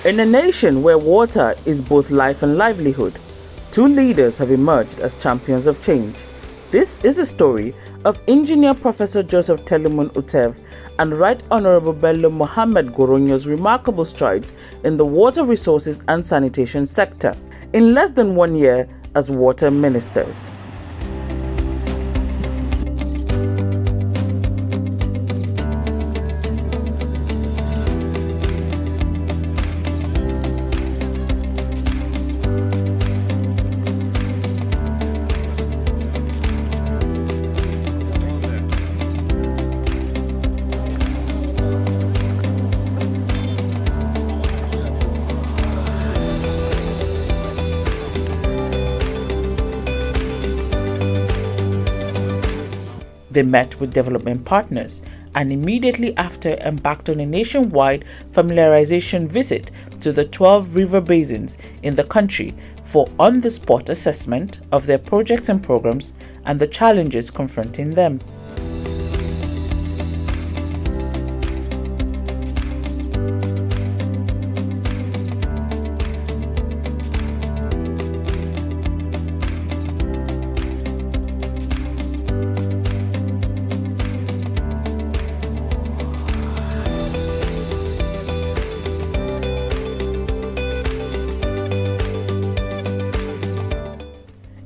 In a nation where water is both life and livelihood, two leaders have emerged as champions of change. This is the story of Engineer Professor Joseph Telumun Utsev and Right Honorable Bello Mohammed Goronyo's remarkable strides in the water resources and sanitation sector in less than 1 year as water ministers. They met with development partners and immediately after embarked on a nationwide familiarization visit to the 12 river basins in the country for on-the-spot assessment of their projects and programs and the challenges confronting them.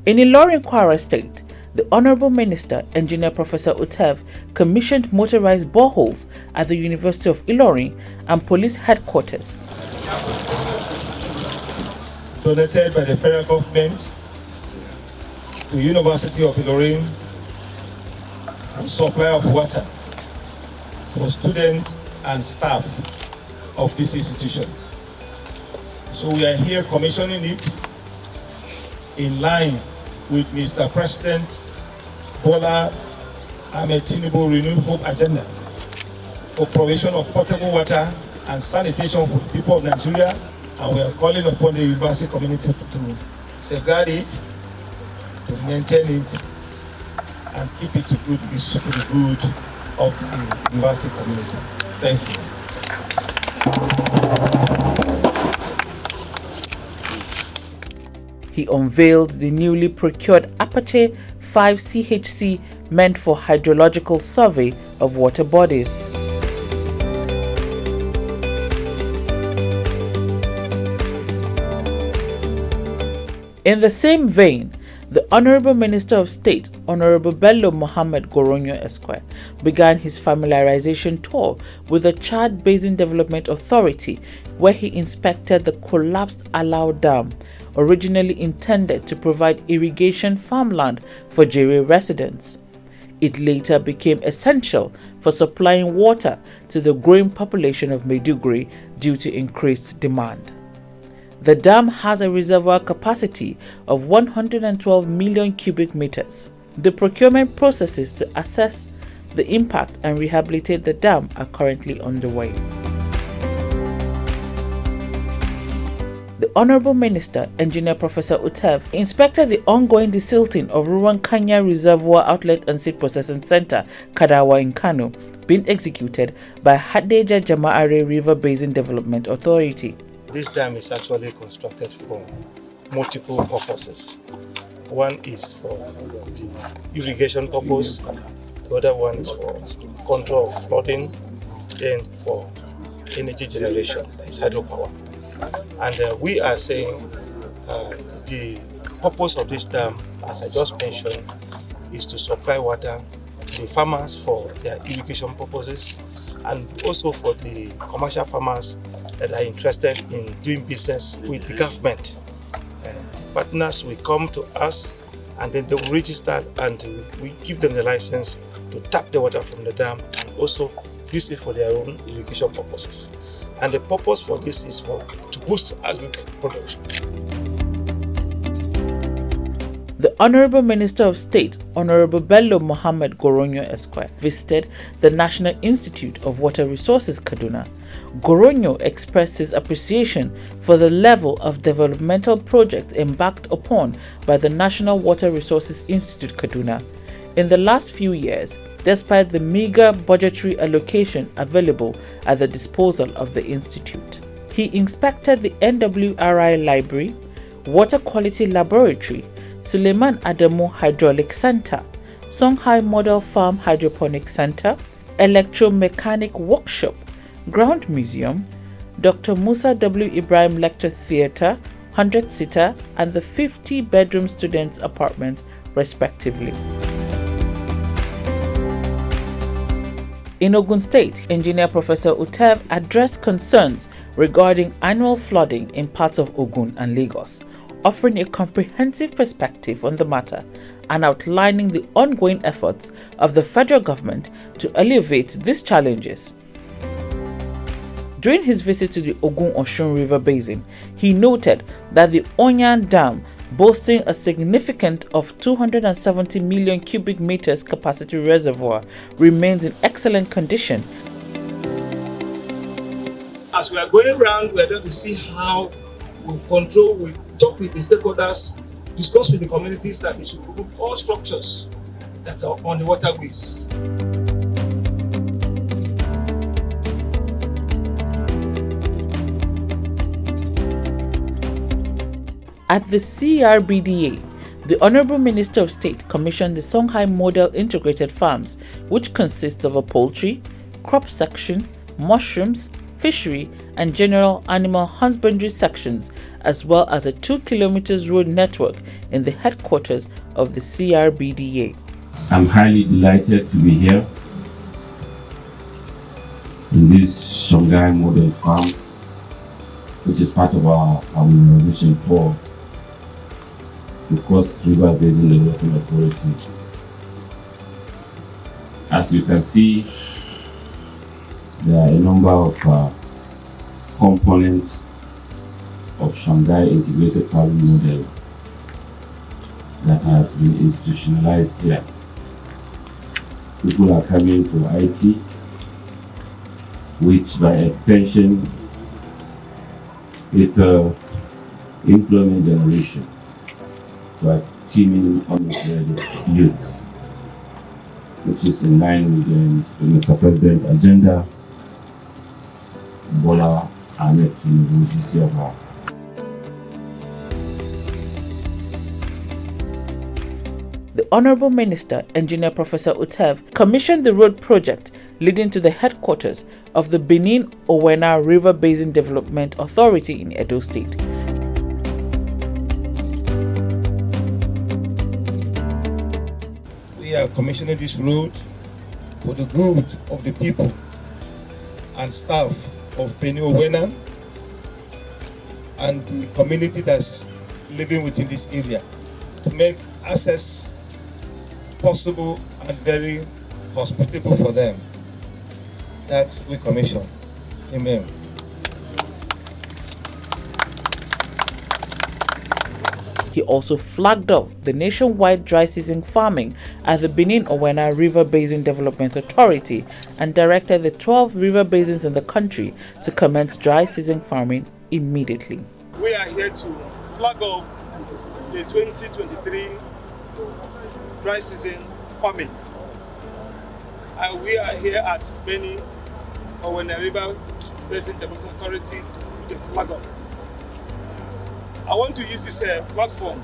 In Ilorin, Kwara State, the Honorable Minister, Engineer Professor Utsev, commissioned motorized boreholes at the University of Ilorin and police headquarters. Donated by the federal government to the University of Ilorin and supply of water for students and staff of this institution. So we are here commissioning it in line with Mr. President Bola Ahmed Tinubu Renewed Hope Agenda for provision of potable water and sanitation for the people of Nigeria, and we are calling upon the university community to safeguard it, to maintain it, and keep it to good use for the good of the university community. Thank you. He unveiled the newly procured Apache 5 CHC meant for hydrological survey of water bodies. In the same vein, the Honorable Minister of State, Honorable Bello Mohammed Goronyo Esquire, began his familiarization tour with the Chad Basin Development Authority, where he inspected the collapsed Alau Dam, originally intended to provide irrigation farmland for Jere residents. It later became essential for supplying water to the growing population of Maiduguri due to increased demand. The dam has a reservoir capacity of 112 million cubic meters. The procurement processes to assess the impact and rehabilitate the dam are currently underway. The Honorable Minister, Engineer Professor Utsev, inspected the ongoing desilting of Ruwan Kanya Reservoir Outlet and Seed Processing Center, Kadawa in Kano, being executed by Hadeja Jama'are River Basin Development Authority. This dam is actually constructed for multiple purposes. One is for the irrigation purpose, the other one is for control of flooding, then for energy generation, that is hydropower. And we are saying the purpose of this dam, as I just mentioned, is to supply water to the farmers for their irrigation purposes and also for the commercial farmers that are interested in doing business with the government. The partners will come to us and then they will register and we give them the license to tap the water from the dam and also use it for their own irrigation purposes. And the purpose for this is to boost agric production. The Honorable Minister of State, Honorable Bello Mohammed Goronyo Esquire, visited the National Institute of Water Resources, Kaduna. Goronyo expressed his appreciation for the level of developmental projects embarked upon by the National Water Resources Institute, Kaduna. In the last few years, despite the meager budgetary allocation available at the disposal of the institute. He inspected the NWRI Library, Water Quality Laboratory, Suleiman Adamu Hydraulic Center, Songhai Model Farm Hydroponic Center, Electromechanic Workshop, Ground Museum, Dr. Musa W. Ibrahim Lecture Theatre, 100-seater, and the 50-bedroom students' apartment, respectively. In Ogun State, Engineer Professor Utsev addressed concerns regarding annual flooding in parts of Ogun and Lagos, offering a comprehensive perspective on the matter and outlining the ongoing efforts of the federal government to alleviate these challenges. During his visit to the Ogun-Osun River Basin, he noted that the Onyan Dam, boasting a significant of 270 million cubic meters capacity reservoir, remains in excellent condition. As we are going around, we are going to see how we control, we talk with the stakeholders, discuss with the communities that they should remove all structures that are on the waterways. At the CRBDA, the Honorable Minister of State commissioned the Songhai Model Integrated Farms, which consist of a poultry, crop section, mushrooms, fishery, and general animal husbandry sections, as well as a 2 kilometers road network in the headquarters of the CRBDA. I'm highly delighted to be here in this Songhai Model Farm, which is part of our organization tour to Cross River Basin Development Authority. As you can see, there are a number of components of Shanghai Integrated Farming Model that has been institutionalized here. People are coming to IT, which by extension is employment generation by teaming unemployed youth, which is in line with the Mr. President agenda, Bola Ahmed Tinubu GCFR. The Honorable Minister, Engineer Professor Utsev, commissioned the road project leading to the headquarters of the Benin Owena River Basin Development Authority in Edo State. We are commissioning this road for the good of the people and staff of Benin Owena and the community that's living within this area, to make access possible and very hospitable for them. That's we commission. Amen. He also flagged off the nationwide dry season farming at the Benin Owena River Basin Development Authority and directed the 12 river basins in the country to commence dry season farming immediately. We are here to flag up the 2023 dry season farming. And we are here at Benin Owena River Basin Development Authority with the flag up. I want to use this platform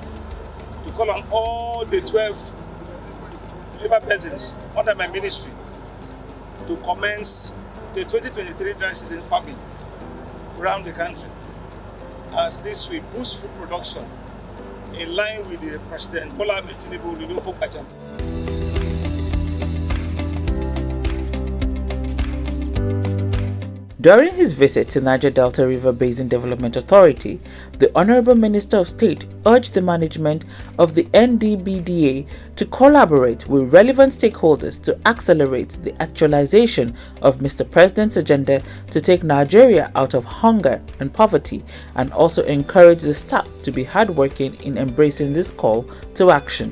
to call on all the 12 river basins under my ministry to commence the 2023 dry season farming around the country, as this will boost food production in line with the President Bola Ahmed Tinubu Renew Hope agenda. During his visit to Niger Delta River Basin Development Authority, the Honorable Minister of State urged the management of the NDBDA to collaborate with relevant stakeholders to accelerate the actualization of Mr. President's agenda to take Nigeria out of hunger and poverty, and also encourage the staff to be hardworking in embracing this call to action.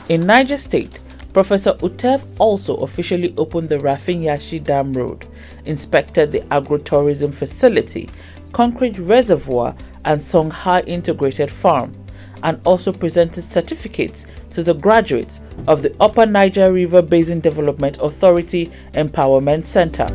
In Niger State, Professor Utsev also officially opened the Rafin Yashi Dam Road, inspected the agro-tourism facility, concrete reservoir, and Songhai Integrated Farm, and also presented certificates to the graduates of the Upper Niger River Basin Development Authority Empowerment Center.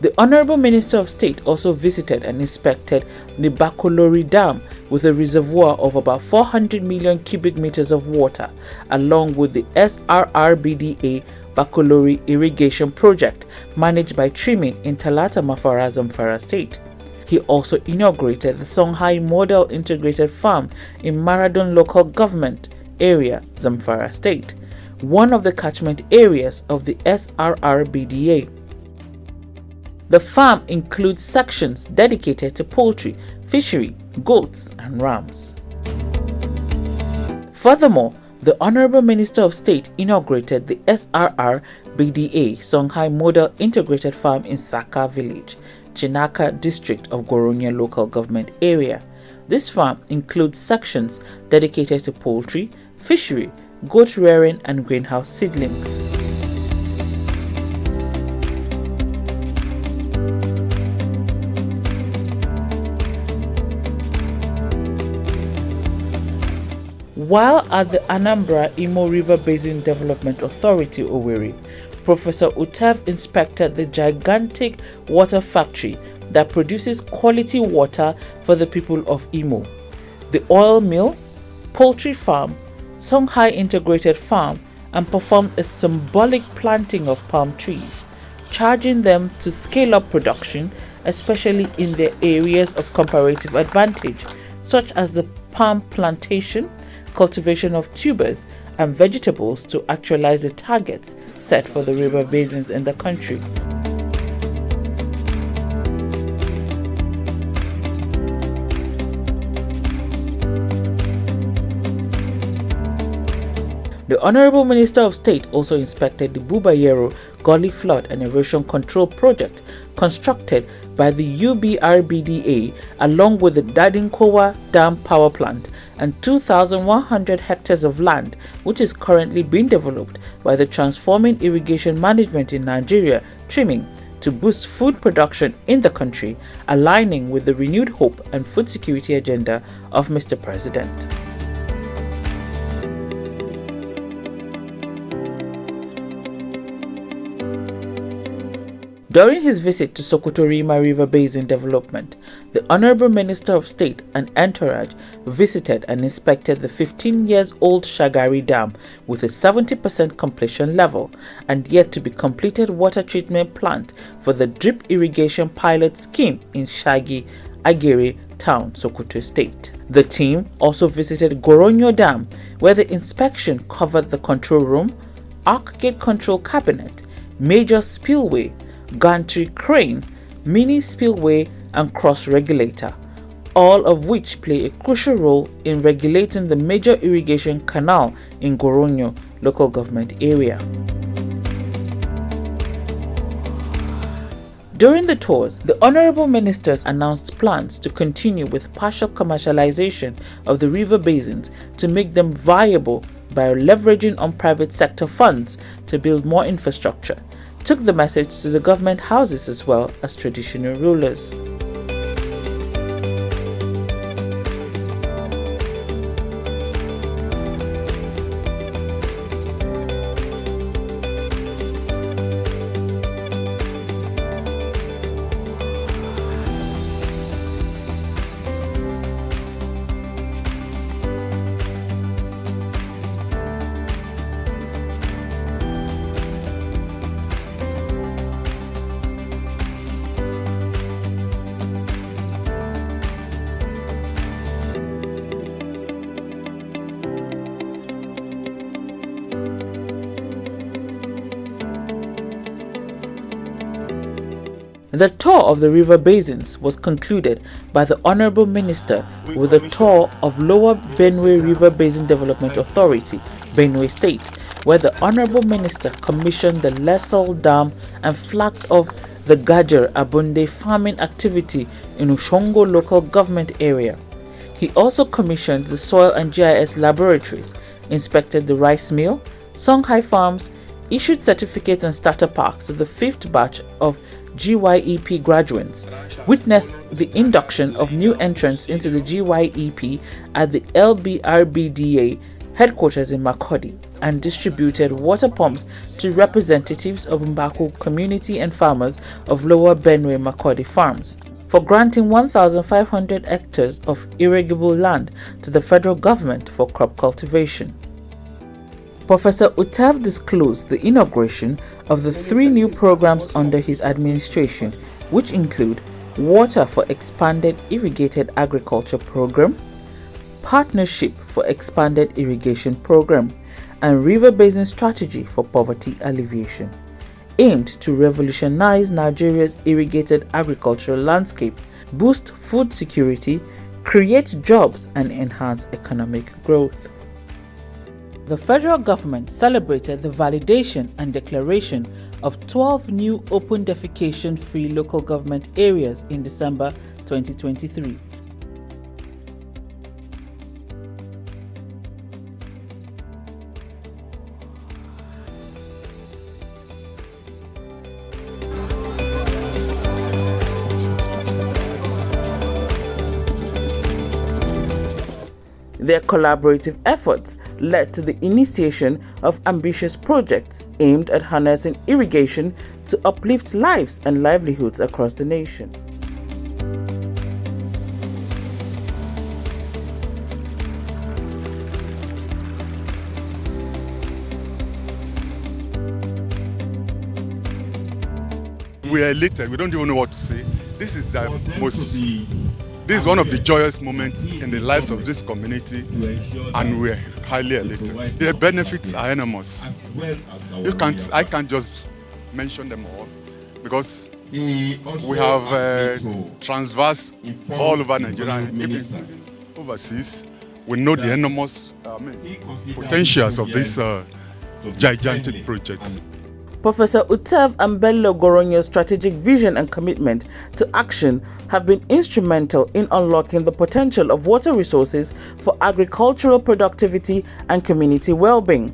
The Honorable Minister of State also visited and inspected the Bakolori Dam with a reservoir of about 400 million cubic meters of water, along with the SRRBDA Bakolori Irrigation Project managed by Trimin in Talata Mafara, Zamfara State. He also inaugurated the Songhai Model Integrated Farm in Maradon Local Government Area, Zamfara State, one of the catchment areas of the SRRBDA. The farm includes sections dedicated to poultry, fishery, goats, and rams. Furthermore, the Honorable Minister of State inaugurated the SRR BDA Songhai Model Integrated Farm in Saka Village, Chinaka District of Goronyo Local Government Area. This farm includes sections dedicated to poultry, fishery, goat rearing, and greenhouse seedlings. While at the Anambra Imo River Basin Development Authority, Owerri, Professor Utsev inspected the gigantic water factory that produces quality water for the people of Imo, the oil mill, poultry farm, Songhai Integrated Farm, and performed a symbolic planting of palm trees, charging them to scale up production, especially in their areas of comparative advantage, such as the palm plantation, cultivation of tubers and vegetables to actualize the targets set for the river basins in the country. The Honorable Minister of State also inspected the Bubayero Gully Flood and Erosion Control Project constructed by the UBRBDA along with the Dadinkowa Dam Power Plant and 2,100 hectares of land which is currently being developed by the Transforming Irrigation Management in Nigeria, Trimming, to boost food production in the country, aligning with the renewed hope and food security agenda of Mr. President. During his visit to Sokoto-Rima River Basin Development, the Honorable Minister of State and entourage visited and inspected the 15-year-old Shagari Dam with a 70% completion level and yet to be completed water treatment plant for the drip irrigation pilot scheme in Shagi, Agere Town, Sokoto State. The team also visited Goronyo Dam, where the inspection covered the control room, arc gate control cabinet, major spillway, gantry crane, mini spillway, and cross regulator, all of which play a crucial role in regulating the major irrigation canal in Goronyo local government area. During the tours, the Honorable Ministers announced plans to continue with partial commercialization of the river basins to make them viable by leveraging on private sector funds to build more infrastructure, took the message to the government houses as well as traditional rulers. The tour of the river basins was concluded by the Honorable Minister with a tour of Lower Benue River Basin Development Authority, Benue State, where the Honorable Minister commissioned the Lesel Dam and flagged off the Gajer Abunde farming activity in Ushongo local government area. He also commissioned the Soil and GIS laboratories, inspected the rice mill, Songhai farms, issued certificates and starter packs to the 5th batch of GYEP graduates, witnessed the induction of new entrants into the GYEP at the LBRBDA headquarters in Makurdi, and distributed water pumps to representatives of Mbako community and farmers of Lower Benue Makurdi farms, for granting 1,500 hectares of irrigable land to the federal government for crop cultivation. Professor Utsev disclosed the inauguration of the 3 new programs under his administration, which include Water for Expanded Irrigated Agriculture Program, Partnership for Expanded Irrigation Program, and River Basin Strategy for Poverty Alleviation, aimed to revolutionize Nigeria's irrigated agricultural landscape, boost food security, create jobs, and enhance economic growth. The federal government celebrated the validation and declaration of 12 new open defecation-free local government areas in December 2023. Their collaborative efforts led to the initiation of ambitious projects aimed at harnessing irrigation to uplift lives and livelihoods across the nation. We are elated. We don't even know what to say. This is one of the joyous moments in the lives of this community, and we're highly elated. The benefits are enormous. I can't just mention them all, because we have transverse all over Nigeria, even overseas. We know the enormous potentials of this gigantic project. Professor Utsev and Bello Goronyo's strategic vision and commitment to action have been instrumental in unlocking the potential of water resources for agricultural productivity and community well-being.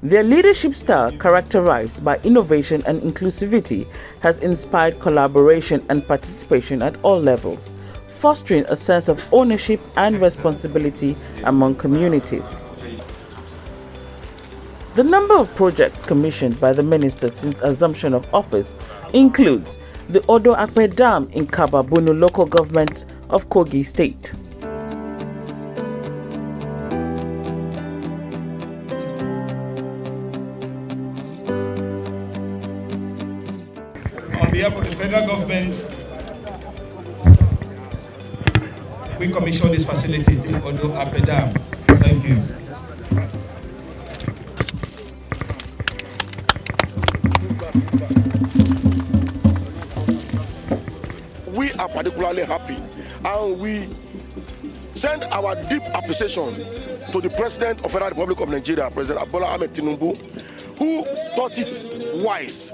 Their leadership style, characterized by innovation and inclusivity, has inspired collaboration and participation at all levels, fostering a sense of ownership and responsibility among communities. The number of projects commissioned by the minister since assumption of office includes the Odo Akpe Dam in Kababunu local government of Kogi State, on behalf of the federal government, we commissioned this facility, the Odo Akpe Dam. Thank you. We are particularly happy, and we send our deep appreciation to the President of the Federal Republic of Nigeria, President Bola Ahmed Tinubu, who thought it wise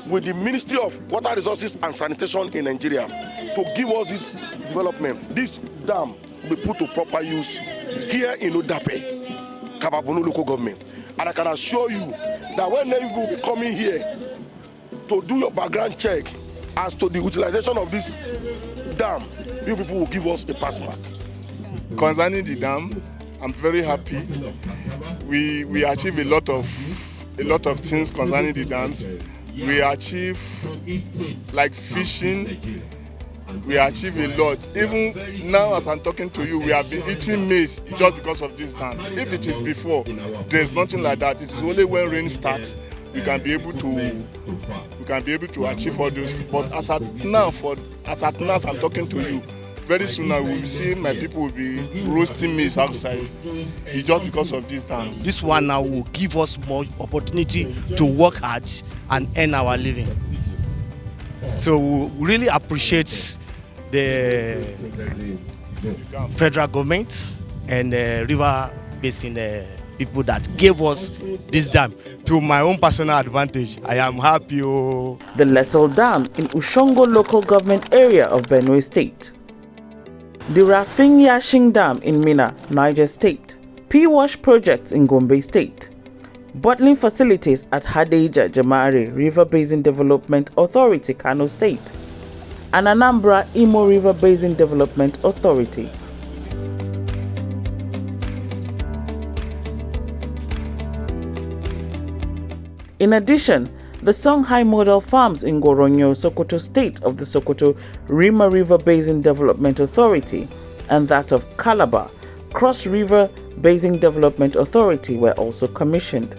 with the Ministry of Water Resources and Sanitation in Nigeria to give us this development. This dam will be put to proper use here in Odape, Kababunu local government. And I can assure you that when you will be coming here to do your background check as to the utilization of this dam, you people will give us a pass mark. Concerning the dam, I'm very happy. We achieve a lot of things concerning the dams. We achieve like fishing. We achieve a lot. Even now, as I'm talking to you, we have been eating maize just because of this dam. If it is before, there's nothing like that. It is only when rain starts we can be able to achieve all those. But as at now, as I'm talking to you, very soon I will see my people will be roasting maize outside. It's just because of this dam. This one now will give us more opportunity to work hard and earn our living. So we really appreciate the federal government and River Basin people that gave us this dam. To my own personal advantage, I am happy. The Lesel Dam in Ushongo local government area of Benue State. The Rafin Yashing Dam in Minna, Niger State. P-Wash projects in Gombe State. Bottling facilities at Hadeja Jamare River Basin Development Authority, Kano State. And Anambra Imo River Basin Development Authorities. In addition, the Songhai Model Farms in Goronyo, Sokoto State of the Sokoto Rima River Basin Development Authority and that of Calabar Cross River Basin Development Authority were also commissioned.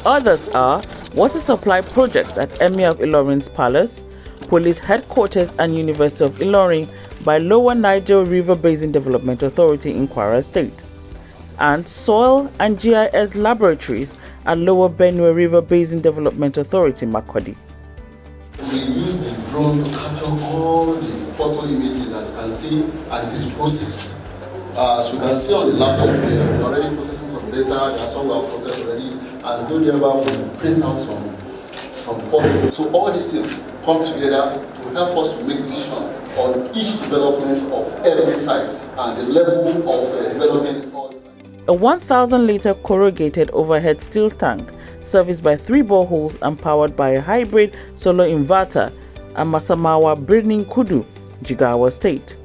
Others are water supply projects at Emir of Ilorin's Palace, Police Headquarters and University of Ilorin by Lower Niger River Basin Development Authority in Kwara State, and soil and GIS laboratories at Lower Benue River Basin Development Authority, Makurdi. We use the drone to capture all the photo images that you can see, and it is processed. As we can see on the laptop here, we're already processing some data, there are some we have processed already, and go there we print out some photos. So all these things come together to help us to make decisions on each development of every site and the level of development in all the sites. A 1,000-liter corrugated overhead steel tank serviced by 3 boreholes and powered by a hybrid solar inverter at Masamawa Birnin Kudu, Jigawa State.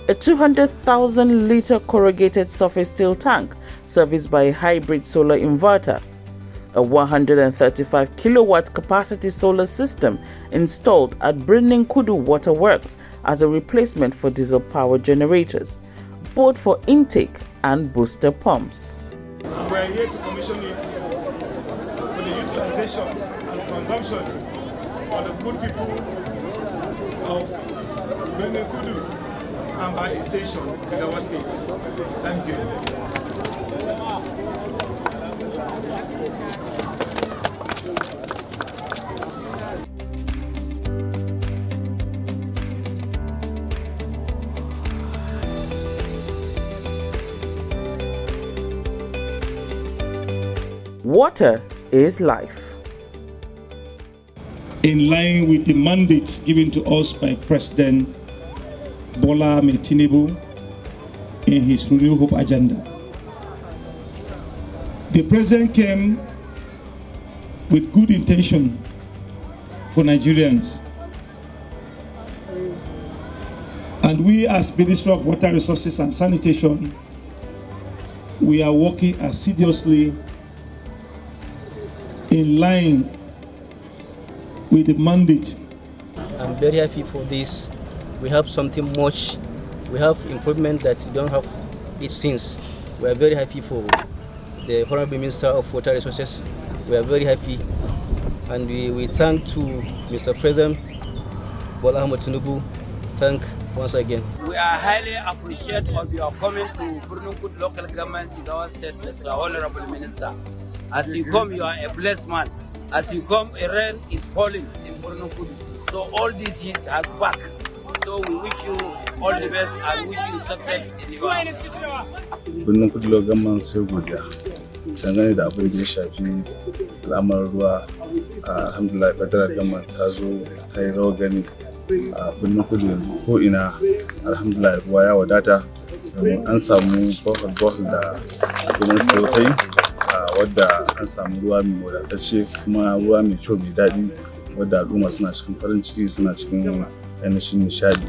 A 200,000-liter corrugated surface steel tank serviced by a hybrid solar inverter. A 135-kilowatt capacity solar system installed at Birnin Kudu Waterworks as a replacement for diesel-powered generators, both for intake and booster pumps. We are here to commission it for the utilization and consumption of the good people of Birnin Kudu and by a station, Jigawa State. Thank you. Water is life. In line with the mandate given to us by President Bola Ahmed Tinubu in his Renew Hope agenda, the President came with good intention for Nigerians. And we as Ministry of Water Resources and Sanitation, we are working assiduously in line with the mandate. I'm very happy for this. We have something much. We have improvement that we don't have it since. We are very happy for the Honorable Minister of Water Resources. We are very happy, and we thank to Mr. President Bola Ahmed Tinubu. Thank once again. We are highly appreciative of your coming to Birnin Kudu local government in our state, Mr. Honorable Minister. As you come, you are a blessed man. As you come, a rain is falling in Goronyo. So all this heat has back. So we wish you all the best and wish you success in your life. Birnin Kudu local government sai godiya. Dangane da abin da ya shafi al'amuran ruwa, alhamdulillah federal government ta zo ta yi rawar gani a Birnin Kudu yanzu ko ina alhamdulillah ruwa ya wadata. An samu bohol da gwamnati ta yi wadda an samu ruwa mai wadatacce kuma ruwa mai kyau mai daɗi wadda al'umma suna cikin farin ciki suna cikin ainihin nishadi.